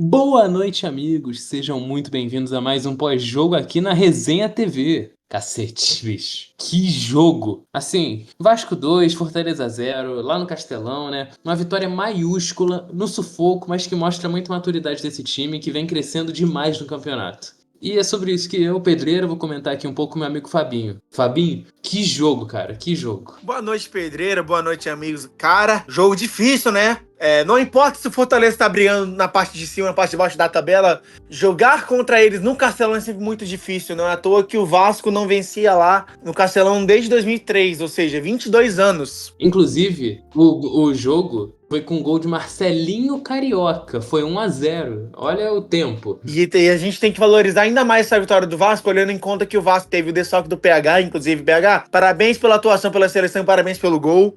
Boa noite, amigos. Sejam muito bem-vindos a mais um pós-jogo aqui na Resenha TV. Cacete, bicho. Que jogo! Assim, Vasco 2, Fortaleza 0, lá no Castelão, né? Uma vitória maiúscula, no sufoco, mas que mostra muita maturidade desse time que vem crescendo demais no campeonato. E é sobre isso que eu, Pedreira, vou comentar aqui um pouco com meu amigo Fabinho. Fabinho, que jogo, cara, que jogo. Boa noite, Pedreira. Boa noite, amigos. Cara, jogo difícil, né? Não importa se o Fortaleza tá brigando na parte de cima, na parte de baixo da tabela, jogar contra eles no Castelão é sempre muito difícil. Não é à toa que o Vasco não vencia lá no Castelão desde 2003, ou seja, 22 anos. Inclusive, o jogo foi com gol de Marcelinho Carioca. Foi 1-0. Olha o tempo. E a gente tem que valorizar ainda mais essa vitória do Vasco, olhando em conta que o Vasco teve o desfalque do PH, inclusive PH. Parabéns pela atuação pela seleção, parabéns pelo gol.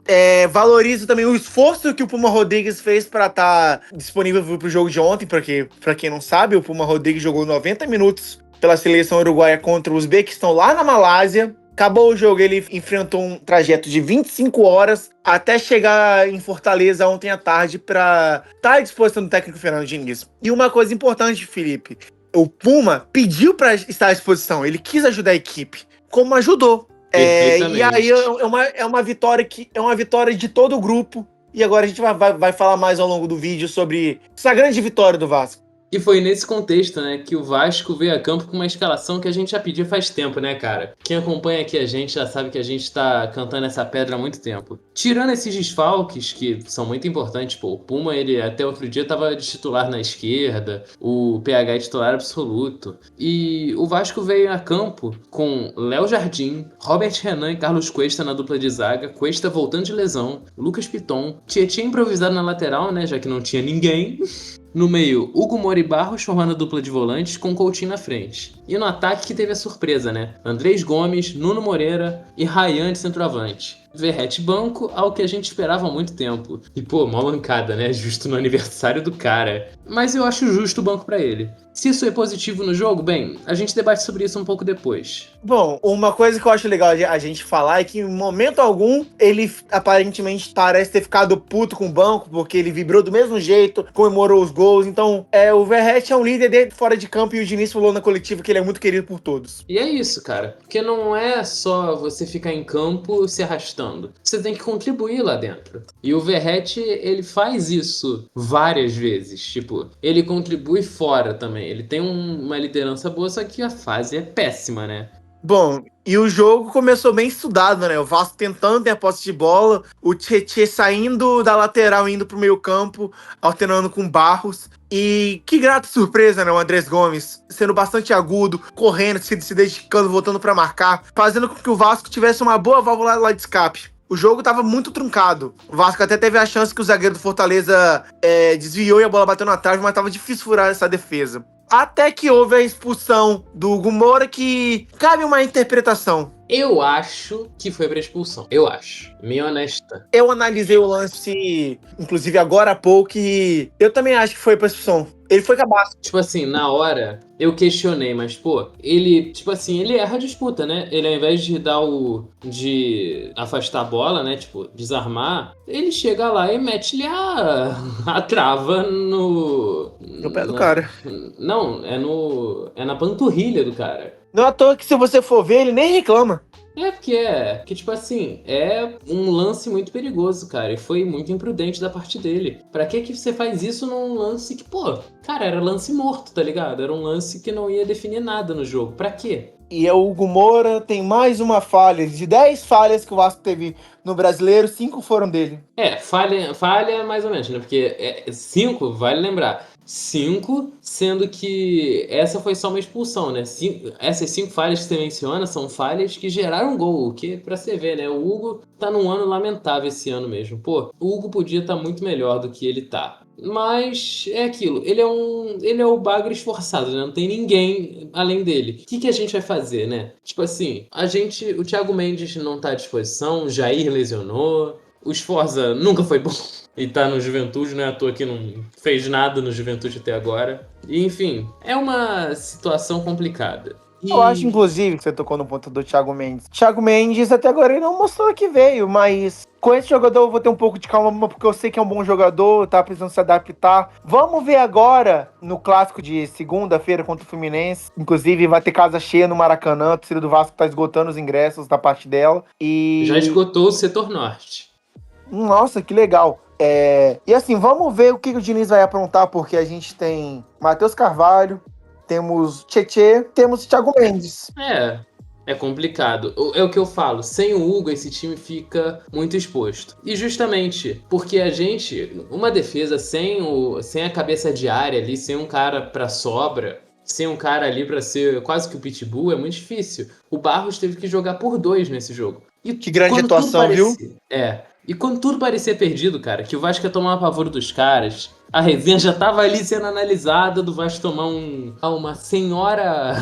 Valorizo também o esforço que o Puma Rodrigues fez para estar disponível pro jogo de ontem, porque, para quem não sabe, o Puma Rodrigues jogou 90 minutos pela seleção uruguaia contra os Uzbequistão lá na Malásia. Acabou o jogo, ele enfrentou um trajeto de 25 horas até chegar em Fortaleza ontem à tarde para estar à disposição do técnico Fernando Diniz. E uma coisa importante, Felipe, o Puma pediu para estar à disposição, ele quis ajudar a equipe, como ajudou. E aí Perfeitamente. é uma vitória que é uma vitória de todo o grupo. E agora a gente vai falar mais ao longo do vídeo sobre essa grande vitória do Vasco. E foi nesse contexto, né, que o Vasco veio a campo com uma escalação que a gente já pedia faz tempo, né, cara? Quem acompanha aqui a gente já sabe que a gente tá cantando essa pedra há muito tempo. Tirando esses desfalques, que são muito importantes, pô, o Puma, ele até outro dia tava de titular na esquerda, o PH é titular absoluto. E o Vasco veio a campo com Léo Jardim, Robert Renan e Carlos Cuesta na dupla de zaga, Cuesta voltando de lesão, Lucas Piton, Tietchan improvisado na lateral, né, já que não tinha ninguém. No meio, Hugo Moura e Barros formando a dupla de volantes com Coutinho na frente. E no ataque que teve a surpresa, né? Andrés Gomes, Nuno Moreira e Ryan de centroavante. Verratti banco, ao que a gente esperava há muito tempo. E pô, mó mancada, né? Justo no aniversário do cara. Mas eu acho justo o banco pra ele. Se isso é positivo no jogo, bem, a gente debate sobre isso um pouco depois. Bom, uma coisa que eu acho legal a gente falar é que em momento algum ele aparentemente parece ter ficado puto com o banco, porque ele vibrou do mesmo jeito, comemorou os gols. Então, o Verratti é um líder dentro, fora de campo, e o Diniz falou na coletiva que ele é muito querido por todos. E é isso, cara. Porque não é só você ficar em campo se arrastando. Você tem que contribuir lá dentro. E o Verratti, ele faz isso várias vezes. Tipo, ele contribui fora também. Ele tem uma liderança boa, só que a fase é péssima, né? Bom, e o jogo começou bem estudado, né? O Vasco tentando ter a posse de bola, o Tietchan saindo da lateral, indo pro meio campo, alternando com Barros. E que grata surpresa, né? O Andrés Gomes sendo bastante agudo, correndo, se dedicando, voltando para marcar, fazendo com que o Vasco tivesse uma boa válvula lá de escape. O jogo tava muito truncado. O Vasco até teve a chance que o zagueiro do Fortaleza desviou e a bola bateu na trave, mas tava difícil furar essa defesa. Até que houve a expulsão do Hugo Moura, que cabe uma interpretação. Eu acho que foi pra expulsão. Eu acho. Minha honesta. Eu analisei o lance, inclusive agora há pouco, e eu também acho que foi pra expulsão. Ele foi cabaço. Tipo assim, na hora, eu questionei, mas, pô, ele, tipo assim, ele erra a disputa, né? Ele, ao invés de de afastar a bola, né? Tipo, desarmar, ele chega lá e mete-lhe a trava No pé do cara. Não, é no. É na panturrilha do cara. Não é à toa que, se você for ver, ele nem reclama. Que tipo assim, é um lance muito perigoso, cara, e foi muito imprudente da parte dele. Pra que você faz isso num lance que, pô, cara, era lance morto, tá ligado? Era um lance que não ia definir nada no jogo. Pra quê? E o Hugo Moura tem mais uma falha. De 10 falhas que o Vasco teve no Brasileiro, 5 foram dele. Falha mais ou menos, né? Porque 5, vale lembrar. 5, sendo que essa foi só uma expulsão, né? Essas 5 falhas que você menciona são falhas que geraram gol, o que pra você ver, né? O Hugo tá num ano lamentável esse ano mesmo. Pô, o Hugo podia estar muito melhor do que ele tá. Mas é aquilo, ele é o bagre esforçado, né? Não tem ninguém além dele. O que a gente vai fazer, né? Tipo assim, o Thiago Mendes não tá à disposição, o Jair lesionou, o Sforza nunca foi bom e tá no Juventude, não é à toa que não fez nada no Juventude até agora. E, enfim, é uma situação complicada. Eu acho, inclusive, que você tocou no ponto do Thiago Mendes. Thiago Mendes, até agora, ele não mostrou que veio, mas com esse jogador eu vou ter um pouco de calma, porque eu sei que é um bom jogador, tá precisando se adaptar. Vamos ver agora, no clássico de segunda-feira contra o Fluminense. Inclusive, vai ter casa cheia no Maracanã. A torcida do Vasco tá esgotando os ingressos da parte dela. Já E... esgotou o setor norte. Nossa, que legal. E assim, vamos ver o que o Diniz vai aprontar, porque a gente tem Matheus Carvalho, temos Tietê, temos Thiago Mendes. É complicado. É o que eu falo, sem o Hugo esse time fica muito exposto. E justamente porque a gente, uma defesa sem a cabeça de área ali, sem um cara pra sobra, sem um cara ali pra ser quase que o pitbull, é muito difícil. O Barros teve que jogar por dois nesse jogo. E Que grande quando tudo atuação, viu? parecia, e quando tudo parecia perdido, cara, que o Vasco ia tomar pavor dos caras, a resenha já tava ali sendo analisada do Vasco tomar uma senhora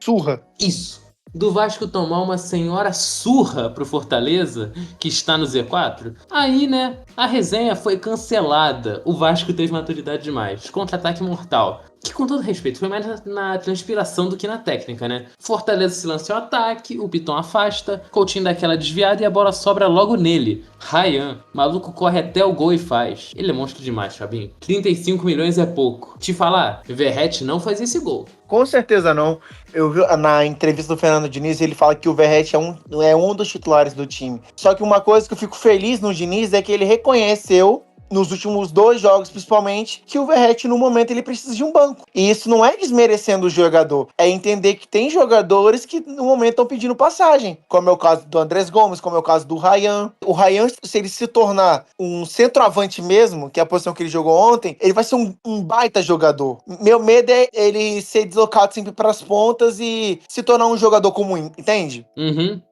Surra. isso. Do Vasco tomar uma senhora surra pro Fortaleza, que está no Z4, aí, né, a resenha foi cancelada. O Vasco teve maturidade demais. Contra-ataque mortal. Que, com todo respeito, foi mais na transpiração do que na técnica, né? Fortaleza se lança ao ataque, o Piton afasta, Coutinho dá aquela desviada e a bola sobra logo nele. Ryan, maluco corre até o gol e faz. Ele é monstro demais, Fabinho. 35 milhões é pouco. Te falar, Verratti não faz esse gol. Com certeza não. Eu vi na entrevista do Fernando Diniz, ele fala que o Verratti é um dos titulares do time. Só que uma coisa que eu fico feliz no Diniz é que ele reconheceu, nos últimos 2 jogos principalmente, que o Verratti no momento ele precisa de um banco. E isso não é desmerecendo o jogador, é entender que tem jogadores que no momento estão pedindo passagem, como é o caso do Andrés Gomes, como é o caso do Ryan. O Ryan, se ele se tornar um centroavante mesmo, que é a posição que ele jogou ontem, ele vai ser um baita jogador. Meu medo é ele ser deslocado sempre para as pontas e se tornar um jogador comum, entende?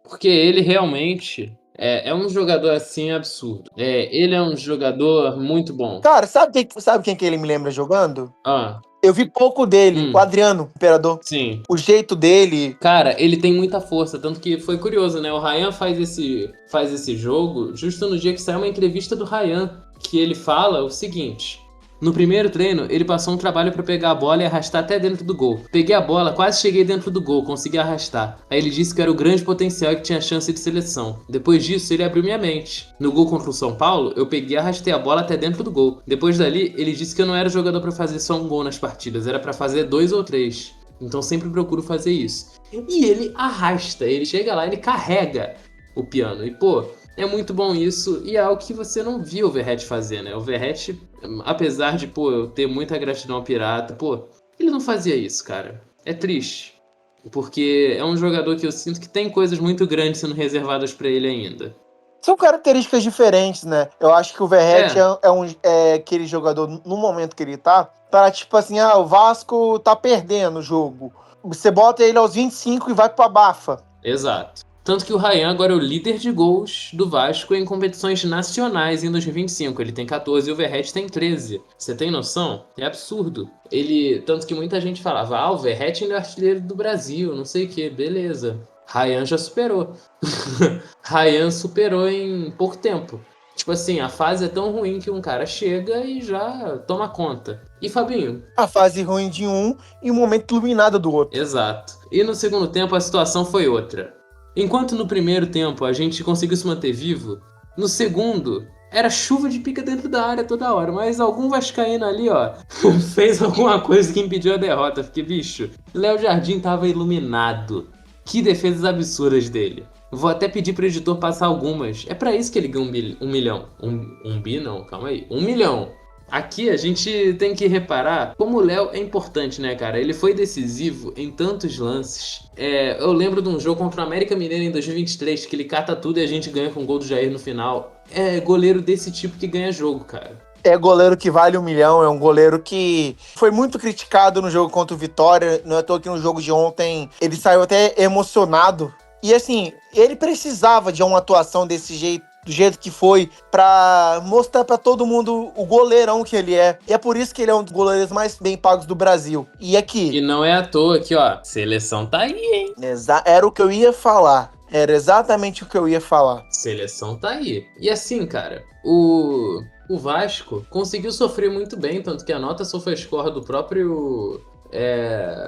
Porque ele realmente é um jogador assim absurdo. Ele é um jogador muito bom. Cara, sabe quem que ele me lembra jogando? Ah, Eu vi pouco dele, o Adriano Imperador. sim. O jeito dele. Cara, ele tem muita força, tanto que foi curioso, né? O Ryan faz esse jogo justo no dia que saiu uma entrevista do Ryan, que ele fala o seguinte: no primeiro treino, ele passou um trabalho pra pegar a bola e arrastar até dentro do gol. Peguei a bola, quase cheguei dentro do gol, consegui arrastar. Aí ele disse que era o grande potencial e que tinha chance de seleção. Depois disso, ele abriu minha mente. No gol contra o São Paulo, eu peguei e arrastei a bola até dentro do gol. Depois dali, ele disse que eu não era jogador pra fazer só um gol nas partidas, era pra fazer 2 ou 3. Então sempre procuro fazer isso. E ele arrasta, ele chega lá, ele carrega o piano. E pô, é muito bom isso, e é algo que você não viu o Verratti fazer, né? O Verratti, apesar de, pô, eu ter muita gratidão ao Pirata, pô, ele não fazia isso, cara. É triste. Porque é um jogador que eu sinto que tem coisas muito grandes sendo reservadas pra ele ainda. São características diferentes, né? Eu acho que o Verratti É. é aquele jogador, no momento que ele tá, para tipo assim, o Vasco tá perdendo o jogo. Você bota ele aos 25 e vai pra bafa. Exato. Tanto que o Ryan agora é o líder de gols do Vasco em competições nacionais em 2025. Ele tem 14 e o Verratti tem 13. Você tem noção? É absurdo. Tanto que muita gente falava, o Verratti ainda é artilheiro do Brasil, não sei o que, beleza. Ryan já superou. Ryan superou em pouco tempo. Tipo assim, a fase é tão ruim que um cara chega e já toma conta. E Fabinho? A fase ruim de um e o momento iluminado do outro. Exato. E no segundo tempo a situação foi outra. Enquanto no primeiro tempo a gente conseguiu se manter vivo, no segundo era chuva de pica dentro da área toda hora, mas algum vascaíno ali, ó, fez alguma coisa que impediu a derrota, porque, bicho, Léo Jardim tava iluminado. Que defesas absurdas dele. Vou até pedir pro editor passar algumas. É pra isso que ele ganhou 1 milhão. Um bi não, calma aí. 1 milhão. Aqui a gente tem que reparar como o Léo é importante, né, cara? Ele foi decisivo em tantos lances. Eu lembro de um jogo contra o América Mineiro em 2023, que ele cata tudo e a gente ganha com o gol do Jair no final. É goleiro desse tipo que ganha jogo, cara. É goleiro que vale 1 milhão, é um goleiro que foi muito criticado no jogo contra o Vitória. Não é à toa que no jogo de ontem ele saiu até emocionado. E assim, ele precisava de uma atuação desse jeito, do jeito que foi, pra mostrar pra todo mundo o goleirão que ele é. E é por isso que ele é um dos goleiros mais bem pagos do Brasil. E aqui... E não é à toa que, ó, seleção tá aí, hein? Era o que eu ia falar. Era exatamente o que eu ia falar. Seleção tá aí. E assim, cara, o Vasco conseguiu sofrer muito bem, tanto que a nota SofaScore do próprio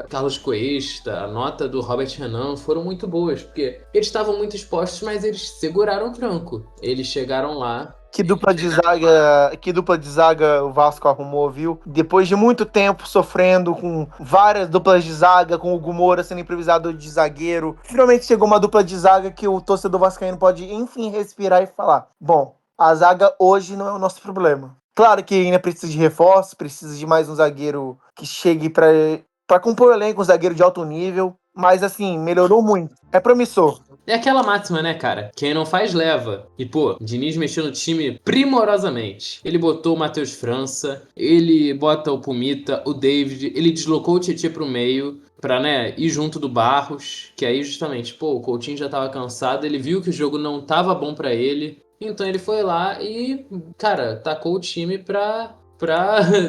Carlos Cuesta, a nota do Robert Renan foram muito boas, porque eles estavam muito expostos, mas eles seguraram o tranco. Eles chegaram lá. Que dupla de zaga o Vasco arrumou, viu? Depois de muito tempo sofrendo com várias duplas de zaga, com o Hugo Moura sendo improvisado de zagueiro, finalmente chegou uma dupla de zaga que o torcedor vascaíno pode, enfim, respirar e falar: bom, a zaga hoje não é o nosso problema. Claro que ainda precisa de reforço, precisa de mais um zagueiro que chegue pra compor o elenco, um zagueiro de alto nível, mas assim, melhorou muito. É promissor. É aquela máxima, né, cara? Quem não faz, leva. E, pô, o Diniz mexeu no time primorosamente. Ele botou o Matheus França, ele bota o Pumita, o David, ele deslocou o Tietchan pro meio pra, né, ir junto do Barros, que aí justamente, pô, o Coutinho já tava cansado, ele viu que o jogo não tava bom pra ele, então ele foi lá e, cara, tacou o time pra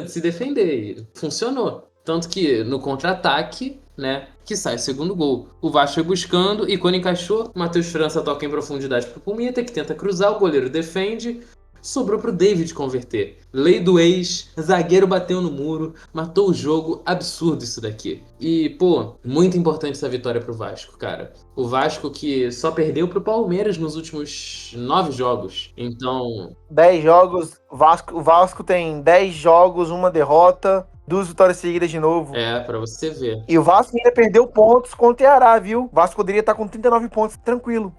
se defender. E funcionou. Tanto que no contra-ataque, né, que sai o segundo gol. O Vasco foi buscando e quando encaixou, o Matheus França toca em profundidade pro Pumita, que tenta cruzar, o goleiro defende, sobrou pro David converter. Lei do ex, zagueiro bateu no muro, matou o jogo, absurdo isso daqui. E, pô, muito importante essa vitória pro Vasco, cara. O Vasco que só perdeu pro Palmeiras nos últimos 9 jogos. Então, 10 jogos, o Vasco tem 10 jogos, uma derrota, 2 vitórias seguidas de novo. pra você ver. E o Vasco ainda perdeu pontos contra o Ceará, viu? O Vasco poderia estar com 39 pontos, tranquilo.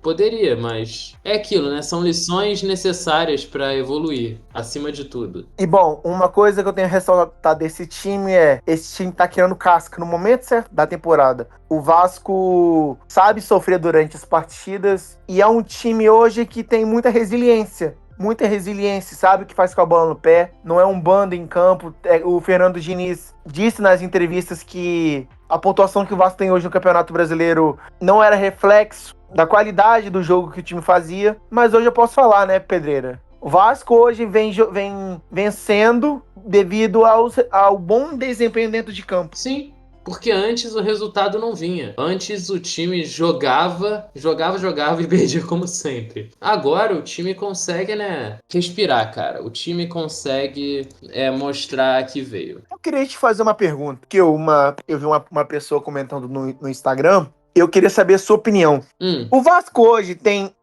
Poderia, mas é aquilo, né? São lições necessárias pra evoluir, acima de tudo. E bom, uma coisa que eu tenho a ressaltar desse time é: esse time tá criando casca no momento certo da temporada. O Vasco sabe sofrer durante as partidas e é um time hoje que tem muita resiliência. Muita resiliência, sabe o que faz com a bola no pé, não é um bando em campo. O Fernando Diniz disse nas entrevistas que a pontuação que o Vasco tem hoje no Campeonato Brasileiro não era reflexo da qualidade do jogo que o time fazia, mas hoje eu posso falar, né, Pedreira? O Vasco hoje vem vencendo devido ao bom desempenho dentro de campo. Sim, porque antes o resultado não vinha. Antes o time jogava e perdia como sempre. Agora o time consegue, né, respirar, cara. O time consegue mostrar que veio. Eu queria te fazer uma pergunta, que eu vi uma pessoa comentando no Instagram, eu queria saber a sua opinião. Hum, O Vasco hoje tem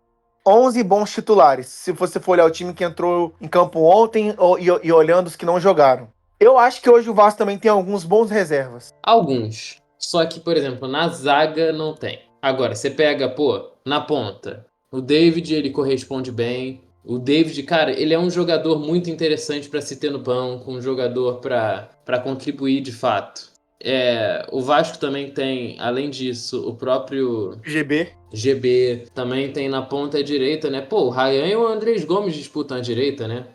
11 bons titulares, se você for olhar o time que entrou em campo ontem e olhando os que não jogaram. Eu acho que hoje o Vasco também tem alguns bons reservas. alguns. Só que, por exemplo, na zaga não tem. Agora, você pega, pô, na ponta. O David, ele corresponde bem. O David, cara, ele é um jogador muito interessante pra se ter no banco, um jogador pra contribuir de fato. O Vasco também tem, além disso, o próprio GB. GB, também tem na ponta direita, né? Pô, o Ryan e o Andrés Gomes disputam a direita, né?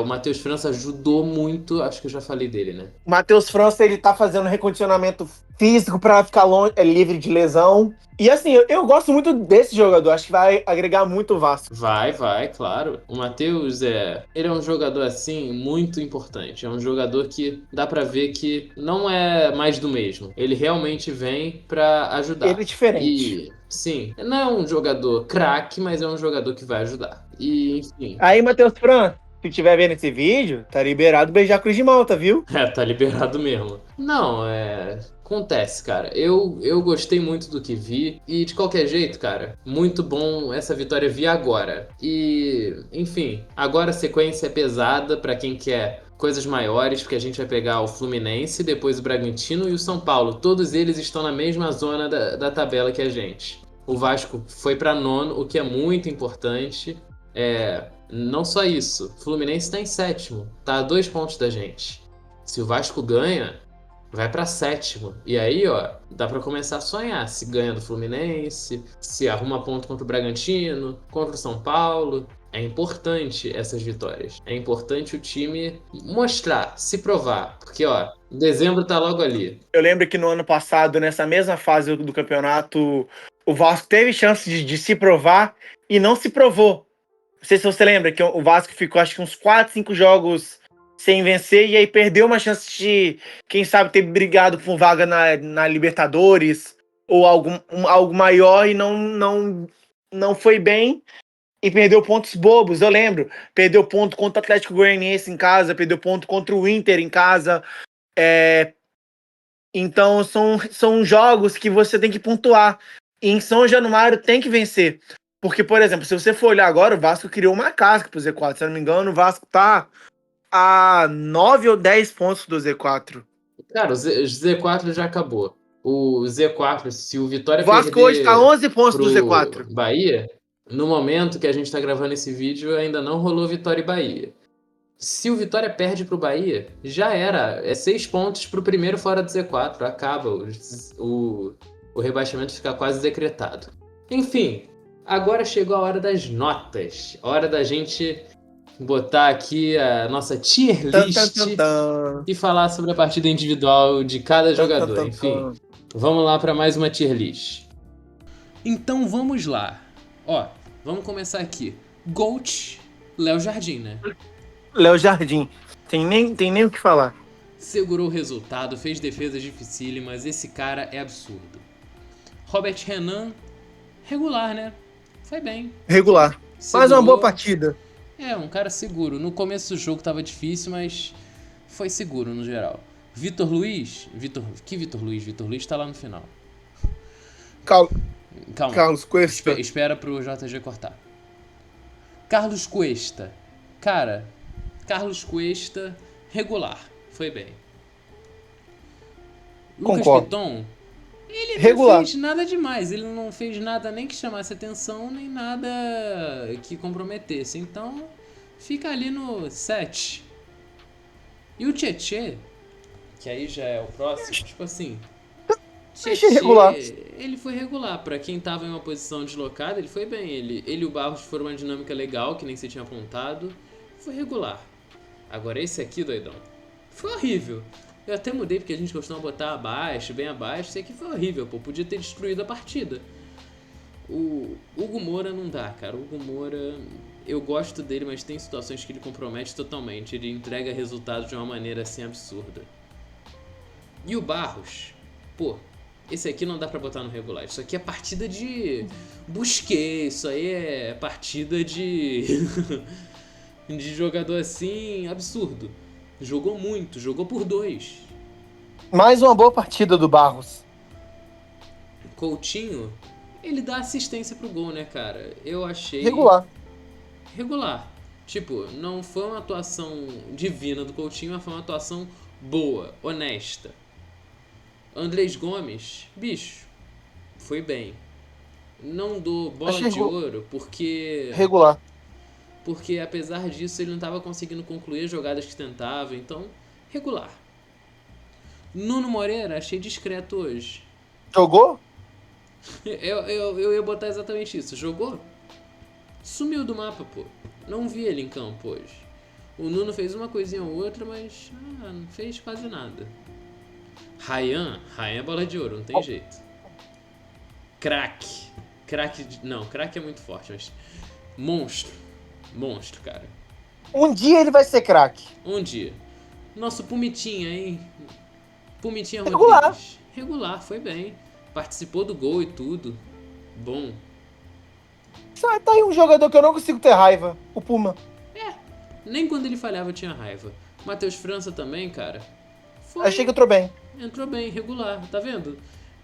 O Matheus França ajudou muito, acho que eu já falei dele, né? O Matheus França, ele tá fazendo recondicionamento físico para ficar livre de lesão. E assim, eu gosto muito desse jogador, acho que vai agregar muito o Vasco. Vai, claro. O Matheus ele é um jogador assim muito importante. É um jogador que dá pra ver que não é mais do mesmo. Ele realmente vem pra Ele é ajudar. diferente. E sim, não é um jogador craque, mas é um jogador que vai ajudar. E enfim, Aí, Matheus França, se estiver vendo esse vídeo, tá liberado beijar a Cruz de Malta, viu? tá liberado mesmo. Não, acontece, cara. Eu gostei muito do que vi. E de qualquer jeito, cara, muito bom essa vitória vir agora. E, enfim, agora a sequência é pesada pra quem quer coisas maiores, porque a gente vai pegar o Fluminense, depois o Bragantino e o São Paulo. Todos eles estão na mesma zona da tabela que a gente. O Vasco foi pra nono, o que é muito importante. Não só isso, o Fluminense tá em sétimo, tá a 2 pontos da gente. Se o Vasco ganha, vai pra sétimo. E aí, ó, dá pra começar a sonhar. Se ganha do Fluminense, se arruma ponto contra o Bragantino, contra o São Paulo. É importante essas vitórias. É importante o time mostrar, se provar. Porque, ó, dezembro tá logo ali. Eu lembro que no ano passado, nessa mesma fase do campeonato, o Vasco teve chance de se provar e não se provou. Não sei se você lembra que o Vasco ficou, acho que uns 4, 5 jogos sem vencer e aí perdeu uma chance de, quem sabe, ter brigado por vaga na Libertadores ou algo maior e não foi bem e perdeu pontos bobos. Eu lembro, perdeu ponto contra o Atlético Goianiense em casa, perdeu ponto contra o Inter em casa, Então são jogos que você tem que pontuar. E em São Januário tem que vencer. Porque, por exemplo, se você for olhar agora, o Vasco criou uma casca pro Z4. Se eu não me engano, o Vasco tá a 9 ou 10 pontos do Z4. Cara, o Z4 já acabou. O Z4, se o O Vitória Vasco hoje tá a perder 11 pontos do pro Z4. Bahia, no momento que a gente tá gravando esse vídeo, ainda não rolou Vitória e Bahia. Se o Vitória perde pro Bahia, já era. É 6 pontos pro primeiro fora do Z4. Acaba. O rebaixamento fica quase decretado. Enfim, agora chegou a hora das notas. Hora da gente botar aqui a nossa tier Tan, tan, list tan, tan. e falar sobre a partida individual de cada Tan, tan, jogador. tan, Enfim, tan. vamos lá para mais uma tier list. Então vamos lá. Ó, vamos começar aqui. GOAT, Léo Jardim, né? Léo Jardim. Tem nem o que falar. Segurou o resultado, fez defesas dificílimas, esse cara é absurdo. Robert Renan, regular, né? Foi bem. Regular. Mais uma boa partida. É, um cara seguro. No começo do jogo tava difícil, mas foi seguro no geral. Vitor Luiz? Que Vitor Luiz? Vitor Luiz tá lá no final. Calma. Carlos Cuesta. Espera pro JG cortar. Carlos Cuesta. Cara, Carlos Cuesta, regular. Foi bem. Lucas Concordo. Piton, ele regular. Não fez nada demais. Ele não fez nada nem que chamasse atenção, nem nada que comprometesse. Então, fica ali no 7. E o Tietê, que aí já é o próximo, tipo assim... Tietê regular. Ele foi regular. Pra quem tava em uma posição deslocada, ele foi bem. Ele e o Barros foram uma dinâmica legal, que nem você tinha apontado. Foi regular. Agora esse aqui, doidão, foi horrível. Eu até mudei porque a gente costuma botar abaixo, bem abaixo. Esse aqui foi horrível, pô. Podia ter destruído a partida. O Hugo Moura não dá, cara. O Hugo Moura, eu gosto dele, mas tem situações que ele compromete totalmente. Ele entrega resultados de uma maneira assim absurda. E o Barros, pô, esse aqui não dá pra botar no regular. Isso aqui é partida de Busquets. Isso aí é partida de de jogador assim absurdo. Jogou muito, jogou por 2. Mais uma boa partida do Barros. Coutinho, ele dá assistência pro gol, né, cara? Eu achei... Regular. Tipo, não foi uma atuação divina do Coutinho, mas foi uma atuação boa, honesta. Andrés Gomes, bicho, foi bem. Não dou bola de ouro porque... Regular. Porque apesar disso ele não estava conseguindo concluir as jogadas que tentava, então, regular. Nuno Moreira, achei discreto hoje. Jogou? Eu ia botar exatamente isso. Jogou? Sumiu do mapa, pô. Não vi ele em campo hoje. O Nuno fez uma coisinha ou outra, mas não fez quase nada. Ryan é bola de ouro, não tem jeito. Craque, não, craque é muito forte, mas monstro, cara. Um dia ele vai ser craque. Um dia. Nosso Pumitinha, hein? Pumitinha regular. Rodrigues. Regular, foi bem. Participou do gol e tudo. Bom. Tá aí um jogador que eu não consigo ter raiva. O Puma. Nem quando ele falhava eu tinha raiva. Matheus França também, cara. Achei que entrou bem. Entrou bem, regular, tá vendo?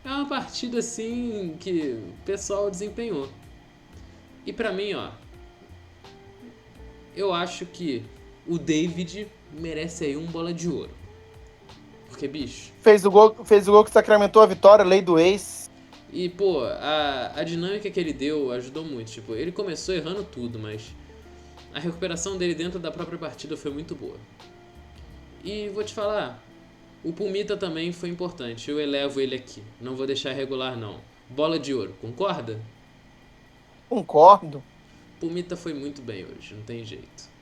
É uma partida assim que o pessoal desempenhou. E pra mim, ó, eu acho que o David merece aí um bola de ouro. Porque, bicho... Fez o gol que sacramentou a vitória, lei do ex. E, pô, a dinâmica que ele deu ajudou muito. Tipo, ele começou errando tudo, mas a recuperação dele dentro da própria partida foi muito boa. E vou te falar, o Pumita também foi importante. Eu elevo ele aqui. Não vou deixar regular, não. Bola de ouro, concorda? Concordo. Pumita foi muito bem hoje, não tem jeito.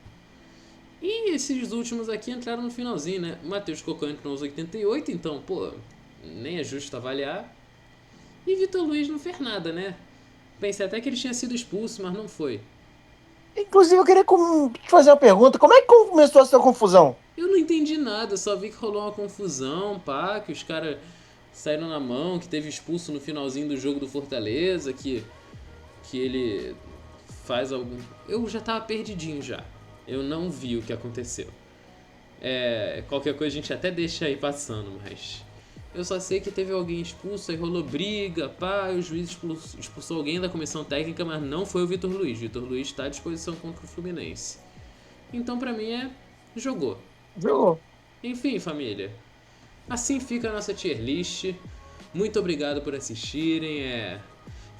E esses últimos aqui entraram no finalzinho, né? Matheus Cocão entrou nos 88, então, pô, nem é justo avaliar. E Vitor Luiz não fez nada, né? Pensei até que ele tinha sido expulso, mas não foi. Inclusive, eu queria te fazer uma pergunta. Como é que começou essa confusão? Eu não entendi nada, só vi que rolou uma confusão, pá, que os caras saíram na mão, que teve expulso no finalzinho do jogo do Fortaleza, que ele faz algum... Eu já tava perdidinho já. Eu não vi o que aconteceu. Qualquer coisa a gente até deixa aí passando, mas... Eu só sei que teve alguém expulso, aí rolou briga, pá, o juiz expulsou alguém da comissão técnica, mas não foi o Vitor Luiz. Vitor Luiz está à disposição contra o Fluminense. Então, pra mim, jogou. Jogou. Enfim, família. Assim fica a nossa tier list. Muito obrigado por assistirem.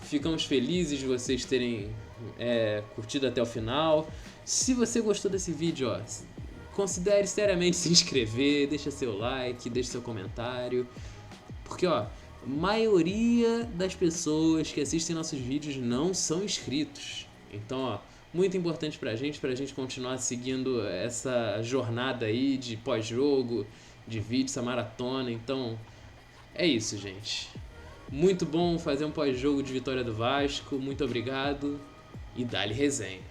Ficamos felizes de vocês terem curtido até o final. Se você gostou desse vídeo, ó, considere seriamente se inscrever, deixa seu like, deixa seu comentário. Porque, ó, a maioria das pessoas que assistem nossos vídeos não são inscritos. Então, ó, muito importante pra gente continuar seguindo essa jornada aí de pós-jogo, de vídeo, essa maratona. Então, é isso, gente. Muito bom fazer um pós-jogo de vitória do Vasco. Muito obrigado e dá-lhe resenha.